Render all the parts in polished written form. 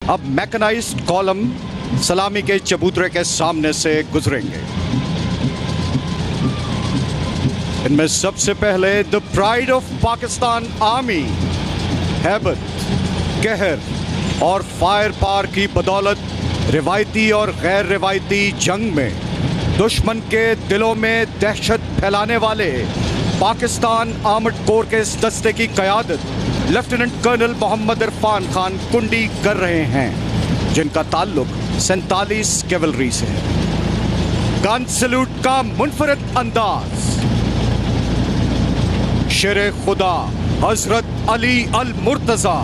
अब mechanised column सलामी के चबूतरे के सामने से गुजरेंगे। इनमें सबसे पहले the pride of Pakistan army, हैबत, कहर और फायर पावर की बदौलत रिवायती और गैर रिवायती जंग में दुश्मन के दिलों में दहशत फैलाने वाले पाकिस्तान आर्मर्ड कोर के इस दस्ते की क़यादत लेफ्टिनेंट कर्नल मोहम्मद इरफान खान कुंडी कर रहे हैं, जिनका ताल्लुक 47 कैवलरी से है। गन सैल्यूट का मुनफरद अंदाज शेरे खुदा हजरत अली अल मुर्तजा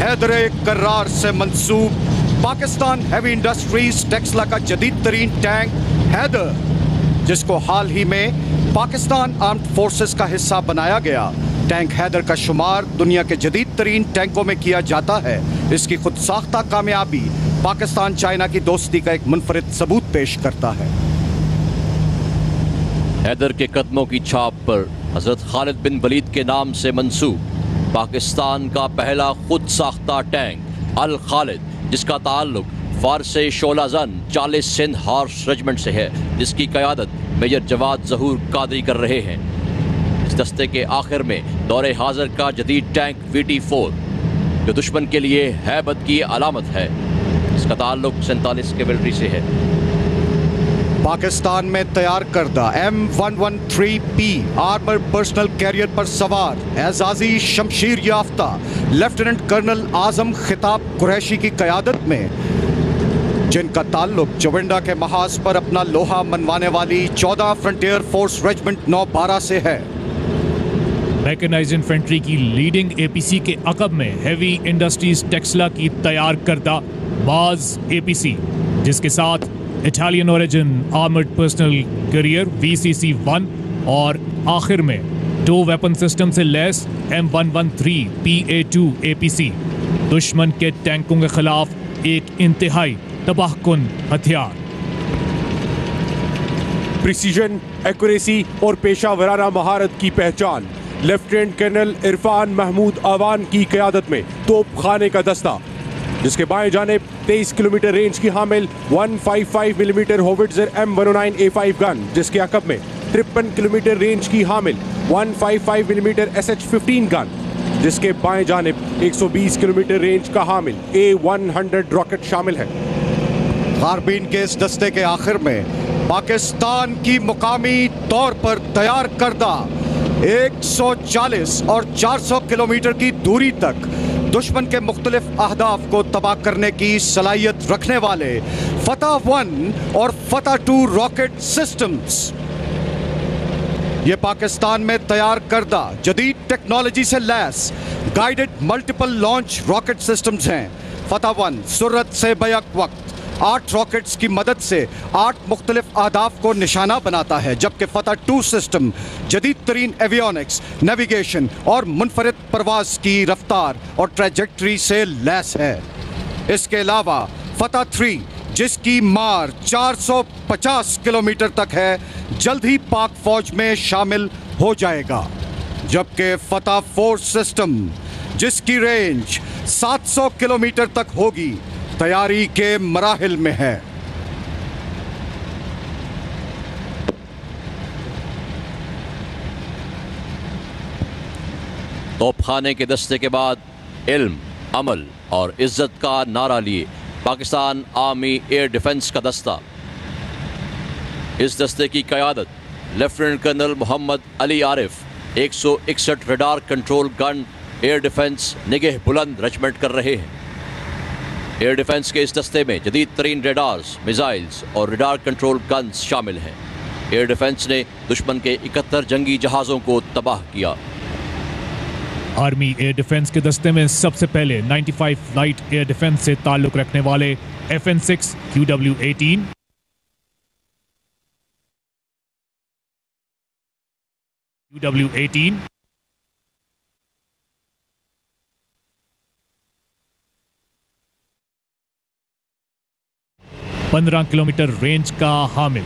हैदर कर्रार से मंसूब पाकिस्तान हैवी इंडस्ट्रीज टेक्सला का जदीद तरीन टैंक हैदर, जिसको हाल ही में पाकिस्तान आर्म्ड फोर्सेस का हिस्सा बनाया गया। टैंक हैदर का शुमार दुनिया के जदीद तरीन टैंकों में किया जाता है। इसकी खुद साख्ता कामयाबी पाकिस्तान चाइना की दोस्ती का एक मुनफरिद सबूत पेश करता है। हैदर के कदमों की छाप पर हजरत खालिद बिन वलीद के नाम से मंसूब पाकिस्तान का पहला खुद साख्ता टैंक अल खालिद, जिसका ताल्लुक फारस शोलाजन 40 सिंध हॉर्स रेजिमेंट से है, जिसकी क़यादत मेजर जवाद ज़हूर कादरी कर रहे हैं। इस दस्ते के आखिर में दौरे हाजिर का जदीद टैंक VT4, जो दुश्मन के लिए हैबत की अलामत है, इसका ताल्लुक 47 कैवलरी से है। पाकिस्तान में तैयार करदा M113P आर्मर पर्सनल कैरियर पर सवार एजाजी शमशीर याफ्ता लेफ्टिनेंट कर्नल आजम खिताब कुरैशी की क़यादत में, जिनका ताल्लुक चविंडा के महाज पर अपना लोहा मनवाने वाली 14 फ्रंटियर फोर्स रेजिमेंट 912 से है। मैकेनाइज्ड इन्फेंट्री की लीडिंग APC के अकब में हैवी इंडस्ट्रीज टेक्सला की तैयार करदा बाज APC, जिसके साथ Italian origin armoured personnel carrier VCC-1 और आखिर में 2 वेपन सिस्टम से लैस M113PA2 APC, दुश्मन के टैंकों के खिलाफ एक इंतहाई तबाहकुन हथियार। प्रिसीजन, एक्यूरेसी और पेशा वराना महारत की पहचान लेफ्टिनेंट कर्नल इरफान महमूद आवान की क़यादत में तोप खाने का दस्ता, जिसके बाएं जानिब 23 किलोमीटर रेंज की हामिल 155 मिलीमीटर होविट्जर M109A5 गन, जिसके अकब में 53 किलोमीटर रेंज की हामिल 155 मिलीमीटर SH-15 गन, जिसके बाएं जानिब 120 किलोमीटर रेंज का हामिल A100 रॉकेट शामिल है। गारबीन के इस दस्ते के आखिर में पाकिस्तान की मुकामी तौर पर तैयार करदा 140 और 400 किलोमीटर की दूरी तक दुश्मन के मुख्तलिफ अहदाफ को तबाह करने की सलाहियत रखने वाले फतह 1 और फतह 2 रॉकेट सिस्टम्स, ये पाकिस्तान में तैयार करदा जदीद टेक्नोलॉजी से लैस guided multiple launch rocket systems हैं। फतह 1 सुरत से बैक वक्त 8 रॉकेट्स की मदद से 8 मुख्तलिफ अहदाफ को निशाना बनाता है, जबकि फतह 2 सिस्टम जदीद तरीन एवियोनिक्स, नेविगेशन और मुनफरिद परवाज की रफ्तार और ट्रैजेक्टरी से लैस है। इसके अलावा फतह 3, जिसकी मार 450 किलोमीटर तक है, जल्द ही पाक फौज में शामिल हो जाएगा, जबकि फतह 4 सिस्टम, जिसकी रेंज 700 किलोमीटर तक होगी, तैयारी के मराहिल में है। तोपखाने के दस्ते के बाद इल्म, अमल और इज्जत का नारा लिए पाकिस्तान आर्मी एयर डिफेंस का दस्ता। इस दस्ते की क़यादत lieutenant colonel Mohammad Ali Arif 161 radar control gun air defence निगह बुलंद रेजिमेंट कर रहे हैं। एयर डिफेंस के इस दस्ते में जदीद तरीन रेडार्स, मिसाइल्स और रडार कंट्रोल गन्स शामिल हैं। एयर डिफेंस ने दुश्मन के 71 जंगी जहाज़ों को तबाह किया। आर्मी एयर डिफेंस के दस्ते में सबसे पहले 95 लाइट एयर डिफेंस से ताल्लुक रखने वाले FN-6 QW-18, QW-18, 15 kilometre range का हामिल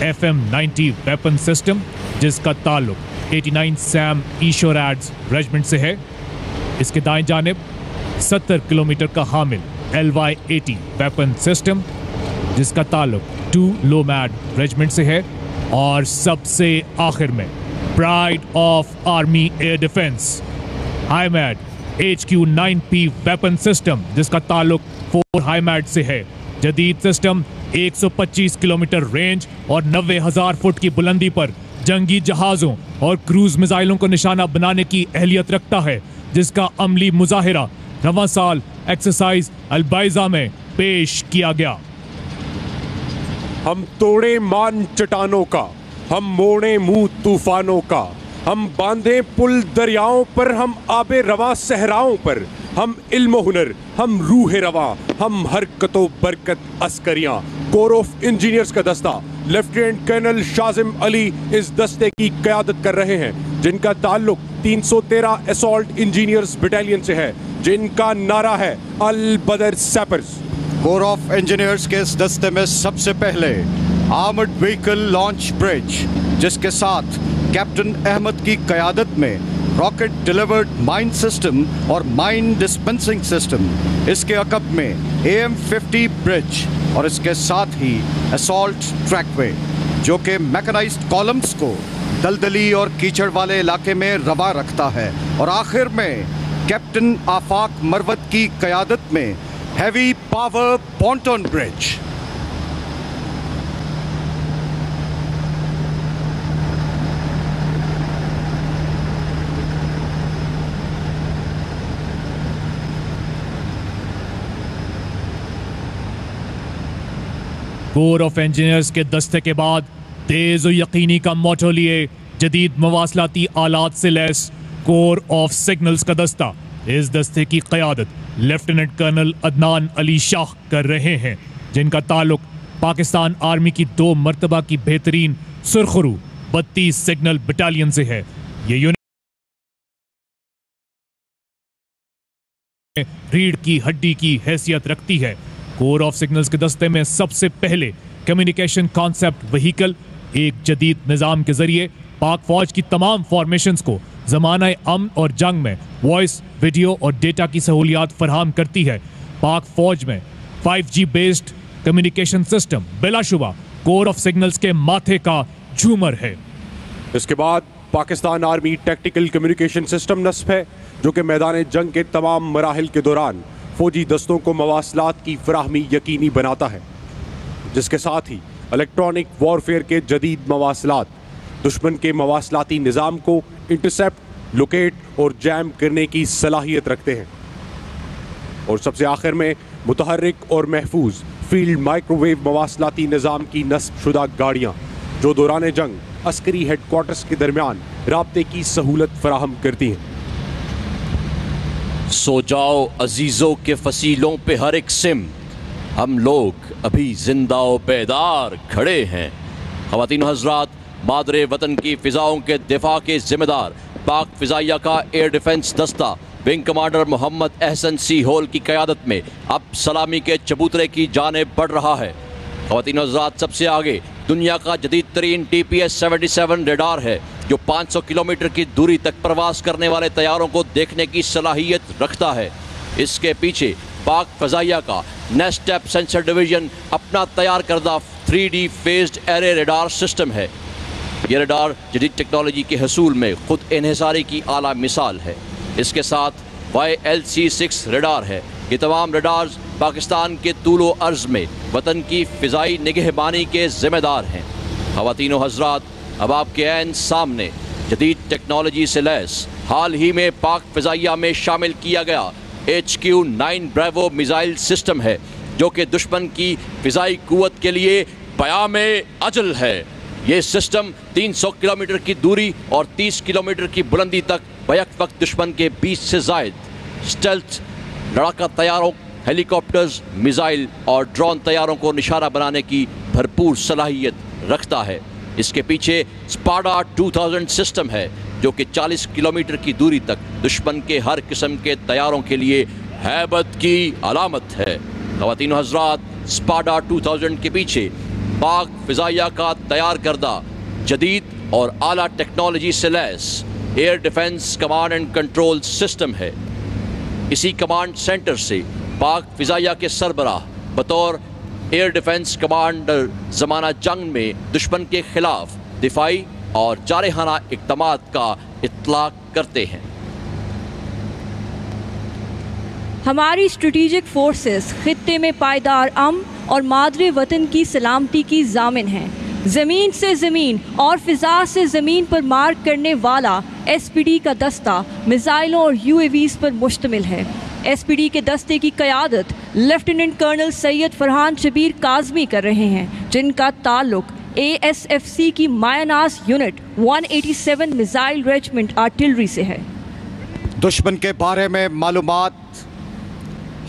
FM-90 वेपन सिस्टम, जिसका ताल्लुक 89 सैम ईशोरैड्स रेजिमेंट से है। इसके दाएं जानिब 70 किलोमीटर का हामिल LY-80 वेपन सिस्टम, जिसका ताल्लुक 2 लोमैड रेजिमेंट से है। और सबसे आखिर में pride of army air defence HIMAD HQ-9P weapon system, जिसका ताल्लुक 4 हाईमैड से है। जदीद सिस्टम 125 किलोमीटर रेंज और 90,000 फुट की बुलंदी पर जंगी जहाजों और क्रूज मिसाइलों को निशाना बनाने की अहलियत रखता है, जिसका अमली मुजाहिरा रवां साल एक्सरसाइज अलबाइजा में पेश किया गया। हम तोड़े मान चट्टानों का, हम मोड़े मुंह तूफानों का, हम बांधे पुल दरियाओं पर, हम आबे रवा सहराओं पर, हम इल्म हुनर, हम रूह रवा, हम हरकतो बरकत अस्करियां। कोर ऑफ इंजीनियर्स का दस्ता लेफ्टिनेंट कर्नल शाजिम अली इस दस्ते की क़यादत कर रहे हैं, जिनका ताल्लुक 313 असॉल्ट इंजीनियर्स बटालियन से है, जिनका नारा है अल बदर सैपर्स। कोर ऑफ इंजीनियर्स के इस दस्ते में सबसे पहले आर्मर्ड व्हीकल लॉन्च ब्रिज, जिसके साथ कैप्टन अहमद की क़यादत में रॉकेट डिलीवर्ड माइन सिस्टम और माइन डिस्पेंसिंग सिस्टम, इसके अकब में AM-50 ब्रिज और इसके साथ ही असॉल्ट ट्रैकवे, जो कि मैकेनाइज्ड कॉलम्स को दलदली और कीचड़ वाले इलाके में रवा रखता है। और आखिर में कैप्टन आफाक मरवत की क़यादत में heavy power pontoon bridge. Corps of engineers के दस्ते के बाद तेज और यकीनी का मोटो लिए जदीद मवासलाती आलात से लैस कोर ऑफ सिग्नल्स का दस्ता, इस दस्ते की क़यादत लेफ्टिनेंट कर्नल अदनान अली शाह कर रहे हैं, जिनका ताल्लुक पाकिस्तान आर्मी की 2 मरतबा की बेहतरीन सुरखरू 32 सिग्नल बटालियन से है। ये यूनिट रीढ़ की हड्डी की हैसियत रखती है। कोर ऑफ सिग्नल्स के दस्ते में सबसे पहले कम्युनिकेशन कॉन्सेप्ट व्हीकल एक जदीद निज़ाम के जरिए पाक फौज की तमाम फॉर्मेशंस को ज़माना अमन और जंग में वॉइस, वीडियो और डेटा की सहूलियात फराहम करती है। पाक फौज में 5G बेस्ड कम्युनिकेशन सिस्टम बिलाशुबा कोर ऑफ सिग्नल्स के माथे का झूमर है। इसके बाद Pakistan army tactical communication system नस्ब है, जो कि मैदान जंग के तमाम मराहिल के दौरान फौजी दस्तों को मवासलात की फराहमी यकीनी बनाता है, जिसके साथ ही इलेक्ट्रॉनिक वॉरफेयर के जदीद मवासलात दुश्मन के मवासलाती निज़ाम को इंटरसेप्ट, लोकेट और जैम करने की सलाहियत रखते हैं। और सबसे आखिर में मुतहर्रिक और महफूज फील्ड माइक्रोवेव मवासलाती निज़ाम की नस्ब शुदा गाड़ियाँ, जो दौरान जंग अस्करी हेडक्वार्टर्स के दरमियान राब्ते की सहूलत फराहम करती हैं। सो जाओ अजीजों के फसीलों पे हर एक सिम, हम लोग अभी जिंदा व बेदार खड़े हैं। ख़वातीन हज़रात, मादरे वतन की फ़िज़ाओं के दिफा के ज़िम्मेदार पाक फ़िज़ाइया का एयर डिफेंस दस्ता विंग कमांडर मोहम्मद अहसन सी होल की क़यादत में अब सलामी के चबूतरे की जानिब बढ़ रहा है। ख़वातीन हज़रात, सबसे आगे दुनिया का जदीद तरीन TPS-77 रेडार है, जो 500 किलोमीटर की दूरी तक प्रवास करने वाले तैयारों को देखने की सलाहियत रखता है। इसके पीछे पाक फ़ज़ाइया का नेस्टेप सेंसर डिवीज़न अपना तैयार करदा 3D phased array radar system है। यह रेडार जदीद टेक्नोलॉजी के हसूल में खुद इन्हिसारी की आला मिसाल है। इसके साथ YLC-6 रेडार है। ये तमाम रेडार्स पाकिस्तान के तूलो अर्ज़ में वतन की फ़िज़ाई निगहबानी के ज़िम्मेदार हैं। ख़वातीनो हज़रात, अब आपके ऐन सामने जदीद टेक्नोलॉजी से लैस हाल ही में पाक फ़िज़ाइया में शामिल किया गया HQ-9 ब्रेवो मिसाइल सिस्टम है, जो कि दुश्मन की फ़िज़ाई क़ुव्वत के लिए क़यामे अजल है। ये सिस्टम 300 किलोमीटर की दूरी और 30 किलोमीटर की बुलंदी तक बैक वक्त दुश्मन के 20 से ज़ायद स्टेल्थ लड़ाका तैयारों, हेलीकॉप्टर्स, मिसाइल और ड्रोन तैयारों को निशाना बनाने की भरपूर सलाहियत रखता है। इसके पीछे स्पाडा 2000 सिस्टम है, जो कि 40 किलोमीटर की दूरी तक दुश्मन के हर किस्म के तैयारों के लिए हैबत की अलामत है। ख़वातीन हज़रात, स्पाडा 2000 के पीछे पाक फ़िज़ाइया का तैयार करदा जदीद और आला टेक्नोलॉजी से लैस air defence command and control system है। इसी कमांड सेंटर से पाक फिजाइया के सरबराह बतौर एयर डिफेंस कमांडर ज़माना जंग में दुश्मन के खिलाफ दिफाई और जारहाना इक़दामात का इत्तलाक करते हैं। हमारी स्ट्रेटेजिक फोर्सेस खित्ते में पायदार अमन और मादरे वतन की सलामती की जामिन हैं। ज़मीन से ज़मीन और फ़िज़ा से ज़मीन पर मार करने वाला SPD का दस्ता मिसाइलों और UAVs पर मुश्तमिल है। SPD के दस्ते की क़यादत लेफ्टिनेंट कर्नल सैयद फरहान शबीर काज़मी कर रहे हैं, जिनका ताल्लुक ASFC की मायानास यूनिट 187 मिसाइल रेजिमेंट आर्टिलरी से है। दुश्मन के बारे में मालूमात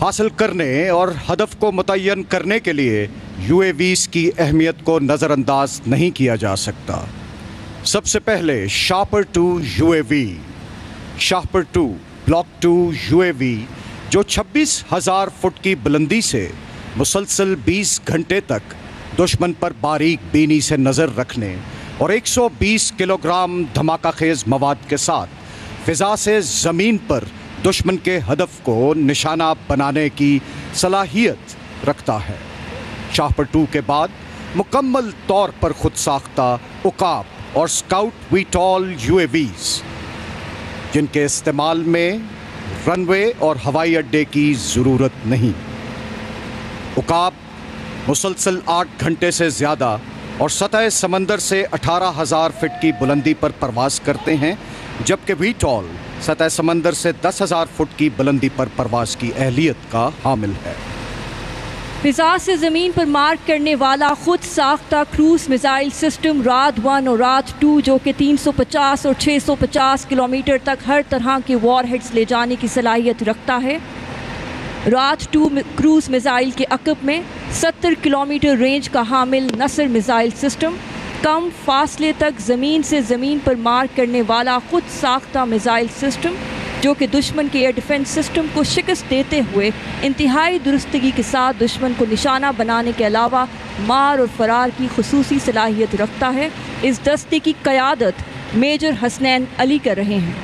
हासिल करने और हदफ को मुतय्यन करने के लिए UAVs की अहमियत को नज़रअंदाज नहीं किया जा सकता। सबसे पहले शापर 2 UAV, शापर 2 ब्लॉक 2 UAV जो 26,000 फुट की बुलंदी से मुसलसल 20 घंटे तक दुश्मन पर बारीक बीनी से नज़र रखने और 120 किलोग्राम धमाका खेज मवाद के साथ फ़िज़ा से ज़मीन पर दुश्मन के हदफ को निशाना बनाने की सलाहियत रखता है। शापर 2 के बाद मुकम्मल तौर पर खुद साख्ता उकाब और स्काउट वीटॉल UAVs, जिनके इस्तेमाल में रनवे और हवाई अड्डे की ज़रूरत नहीं। उकाब मुसलसल 8 घंटे से ज़्यादा और सतह समंदर से 18,000 फीट की बुलंदी पर परवाज़ करते हैं, जबकि वीटॉल सतह समंदर से 10,000 फुट की बुलंदी पर परवाज़ की अहलियत का हामिल है। फ़िज़ा से ज़मीन पर मार करने वाला खुद साख्ता क्रूज मिसाइल सिस्टम रात 1 और रात 2, जो कि 350 और 650 किलोमीटर तक हर तरह के वॉरहेड्स ले जाने की सलाहियत रखता है। रात 2 क्रूज मिसाइल के अकब में 70 किलोमीटर रेंज का हामिल नसर मिसाइल सिस्टम, कम फासले तक ज़मीन से ज़मीन पर मार करने वाला खुद साख्ता मिसाइल सिस्टम, जो कि दुश्मन के एयर डिफेंस सिस्टम को शिकस्त देते हुए इंतहाई दुरुस्तगी के साथ दुश्मन को निशाना बनाने के अलावा मार और फरार की खुसूसी सलाहियत रखता है। इस दस्ते की क़यादत मेजर हसनैन अली कर रहे हैं।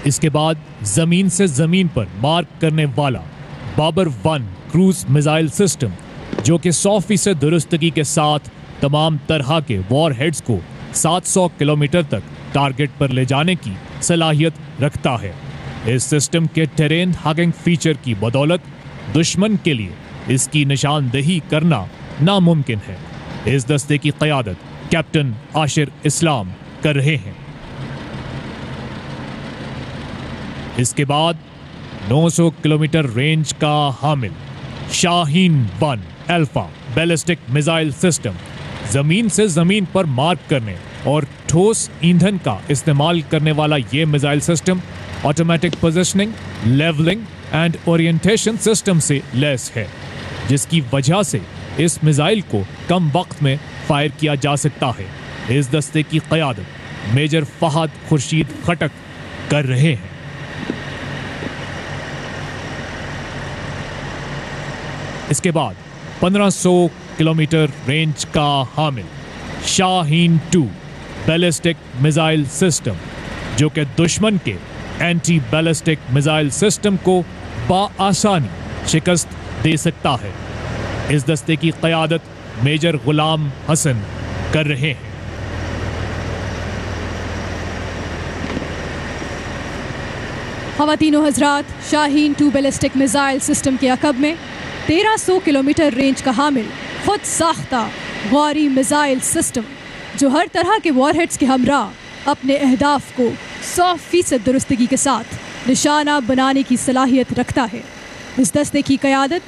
इसके बाद जमीन से जमीन पर मार करने वाला बाबर 1 क्रूज मिसाइल सिस्टम, जो कि 100% दुरुस्तगी के साथ तमाम तरह के वॉरहेड्स को 700 किलोमीटर तक टारगेट पर ले जाने की सलाहियत रखता है। इस सिस्टम के टेरेन हगिंग फीचर की बदौलत दुश्मन के लिए इसकी निशानदेही करना नामुमकिन है। इस दस्ते की क़यादत कैप्टन आशिर इस्लाम कर रहे हैं। इसके बाद 900 किलोमीटर रेंज का हामिल शाहीन 1 अल्फा बैलिस्टिक मिसाइल सिस्टम, जमीन से जमीन पर मार करने और ठोस ईंधन का इस्तेमाल करने वाला ये missile system automatic positioning, levelling and orientation system से लैस है, जिसकी वजह से इस मिसाइल को कम वक्त में फायर किया जा सकता है। इस दस्ते की क़यादत मेजर फहद खुर्शीद खटक कर रहे हैं। इसके बाद 1500 किलोमीटर रेंज का हामिल शाहीन 2 बैलिस्टिक मिसाइल सिस्टम, जो कि दुश्मन के एंटी बैलिस्टिक मिसाइल सिस्टम को बाआसानी शिकस्त दे सकता है। इस दस्ते की क़यादत मेजर गुलाम हसन कर रहे हैं। ख़वातीनो हज़रात, शाहीन 2 बैलिस्टिक मिसाइल सिस्टम के अकब में 1300 किलोमीटर रेंज का हामिल खुद साख्ता गौरी मिसाइल सिस्टम, जो हर तरह के वॉरहेड्स के हमरा अपने अहदाफ को 100% दुरुस्तगी के साथ निशाना बनाने की सलाहियत रखता है। इस दस्ते की क़यादत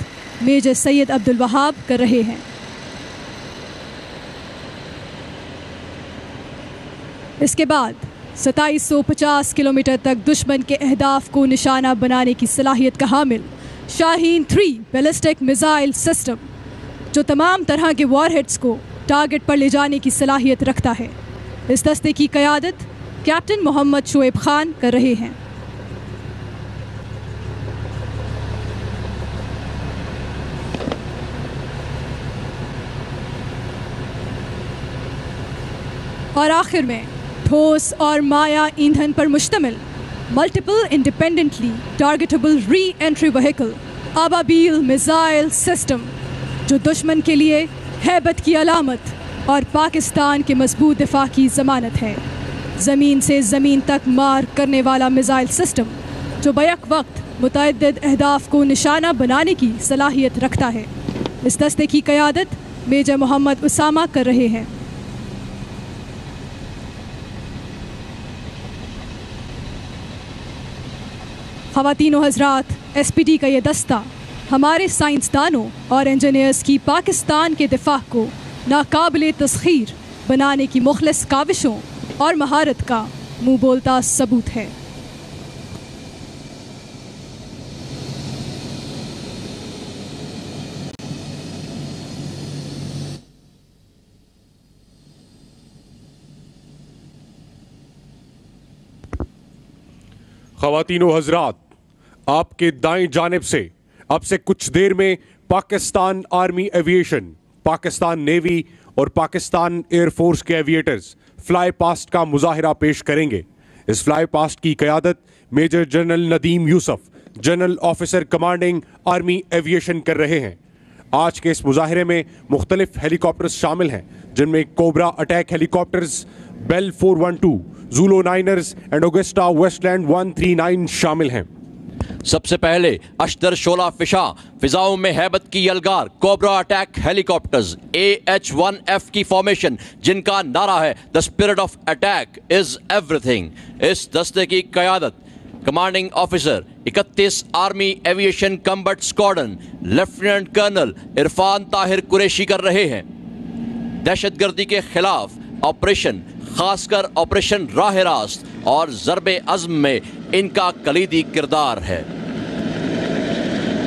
मेजर सैयद अब्दुल वहाब कर रहे हैं। इसके बाद 2750 किलोमीटर तक दुश्मन के अहदाफ को निशाना बनाने की सलाहियत का हामिल शाहीन 3 बैलिस्टिक मिसाइल सिस्टम, जो तमाम तरह के वॉरहेड्स को टारगेट पर ले जाने की सलाहियत रखता है। इस दस्ते की क़यादत कैप्टन मोहम्मद शोएब खान कर रहे हैं। और आखिर में ठोस और माया ईंधन पर मुश्तमिल multiple independently targetable re entry vehicle Ababeel missile system, जो दुश्मन के लिए हैबत की अलामत और पाकिस्तान के मजबूत दिफा की ज़मानत है। ज़मीन से ज़मीन तक मार करने वाला मिसाइल सिस्टम, जो बैक वक्त मुतअद्दिद अहदाफ को निशाना बनाने की सलाहियत रखता है। इस दस्ते की क़यादत मेजर मोहम्मद उसामा कर रहे हैं। ख़वातीनो हज़रात, SPD का ये दस्ता हमारे साइंसदानों और इंजीनियर्स की पाकिस्तान के दिफा को नाकाबिले तस्खीर बनाने की मुखलिस काविशों और महारत का मुँह बोलता सबूत है। ख़वातीनो हज़रात, आपके दाएं जानिब से अब से कुछ देर में Pakistan army aviation, Pakistan navy और पाकिस्तान एयरफोर्स के एविएटर्स फ्लाई पास्ट का मुजाहिरा पेश करेंगे। इस फ्लाई पास्ट की क़यादत major general Nadeem Yousuf, general officer commanding army aviation कर रहे हैं। आज के इस मुजाहिरे में मुख्तलिफ हेलीकॉप्टर्स शामिल हैं, जिनमें cobra attack helicopters, bell 412, Zulu niners and Agusta Westland 139 शामिल हैं। सबसे पहले अश्तर शोला फिशा फिजाओं में हैबत की यलगार कोबरा अटैक हेलीकॉप्टर्स AH-1F की फॉर्मेशन, जिनका नारा है the spirit of attack is everything. इस दस्ते की क़यादत commanding officer 31 army aviation combat squadron lieutenant colonel Irfan Tahir Qureshi कर रहे हैं। दहशतगर्दी के खिलाफ ऑपरेशन, खासकर ऑपरेशन राह रास्त और ज़रबे अज़्म में इनका कलीदी किरदार है।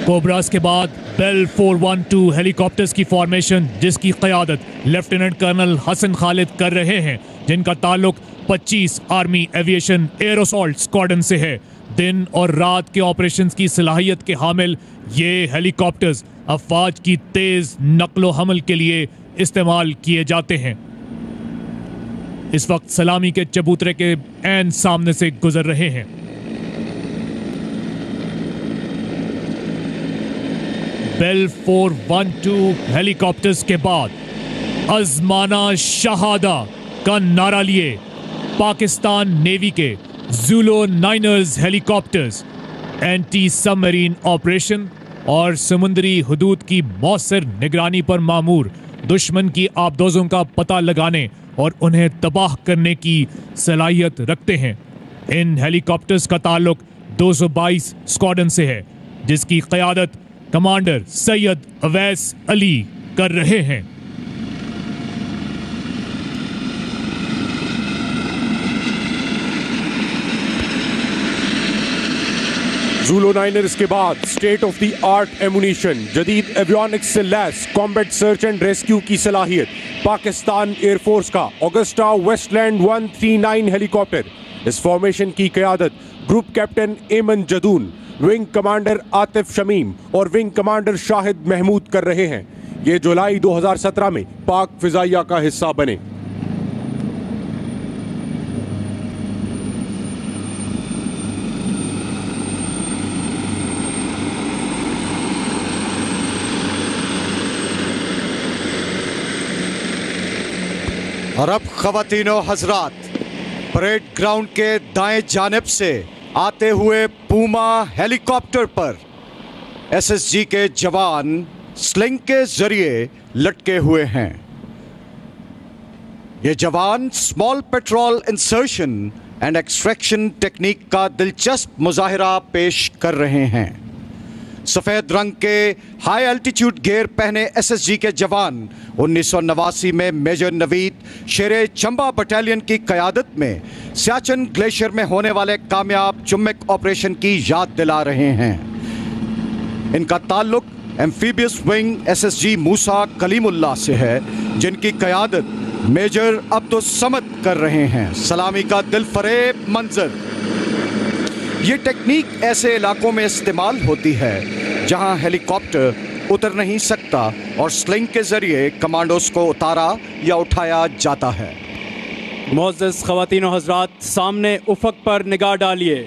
कोबरास के बाद बेल 412 हेलीकॉप्टर्स की फॉर्मेशन, जिसकी क़यादत लेफ्टिनेंट कर्नल हसन खालिद कर रहे हैं, जिनका ताल्लुक 25 army aviation air assault squadron से है। दिन और रात के ऑपरेशंस की सलाहियत के हामिल ये हेलीकॉप्टर्स अफवाज की तेज नक्लो हमल के लिए इस्तेमाल किए जाते हैं। इस वक्त सलामी के चबूतरे के ऐन सामने से गुजर रहे हैं। बेल 412 हेलीकॉप्टर्स के बाद अज़माना शहादा का नारा लिए पाकिस्तान नेवी के ज़ूलो नाइनर्स हेलीकॉप्टर्स एंटी सबमरीन ऑपरेशन और समुद्री हुदूद की मौसर निगरानी पर मामूर दुश्मन की आबदोजों का पता लगाने और उन्हें तबाह करने की सलाहियत रखते हैं। इन हेलीकॉप्टर्स का ताल्लुक 222 स्क्वाड्रन से है, जिसकी क़यादत कमांडर सैयद अवैस अली कर रहे हैं। ज़ूलो नाइनर्स के बाद state of the art ammunition, जदीद एवियोनिक्स से lace combat search and rescue की सलाहियत, पाकिस्तान एयरफोर्स का ऑगस्टा वेस्टलैंड 139 हेलीकॉप्टर। इस फॉर्मेशन की क़यादत ग्रुप कैप्टन एमन जदून, विंग कमांडर आतिफ शमीम और विंग कमांडर शाहिद महमूद कर रहे हैं। ये जुलाई 2017 में पाक फिजाइया का हिस्सा बने। और अब ख़वातीनो हज़रात, परेड ग्राउंड के दाएं जानिब से आते हुए पूमा हेलीकॉप्टर पर SSG के जवान स्लिंग के जरिए लटके हुए हैं। ये जवान small petrol insertion and extraction technique का दिलचस्प मुजाहिरा पेश कर रहे हैं। सफ़ेद रंग के हाई एल्टीट्यूड गियर पहने SSG के जवान 1989 में मेजर नवीद शेरे चंबा बटालियन की क़यादत में सियाचिन ग्लेशियर में होने वाले कामयाब चुम्बक ऑपरेशन की याद दिला रहे हैं। इनका ताल्लुक एम्फीबियस विंग SSG मूसा कलीमुल्लाह से है, जिनकी क़यादत मेजर अब्दुस समद कर रहे हैं। सलामी का दिलफरेब मंजर। ये टेक्निक ऐसे इलाकों में इस्तेमाल होती है जहां हेलीकॉप्टर उतर नहीं सकता और स्लिंग के जरिए कमांडोज को उतारा या उठाया जाता है। मोअज़्ज़ज़ ख़वातीन व हज़रात, सामने उफ़क़ पर निगाह डालिए।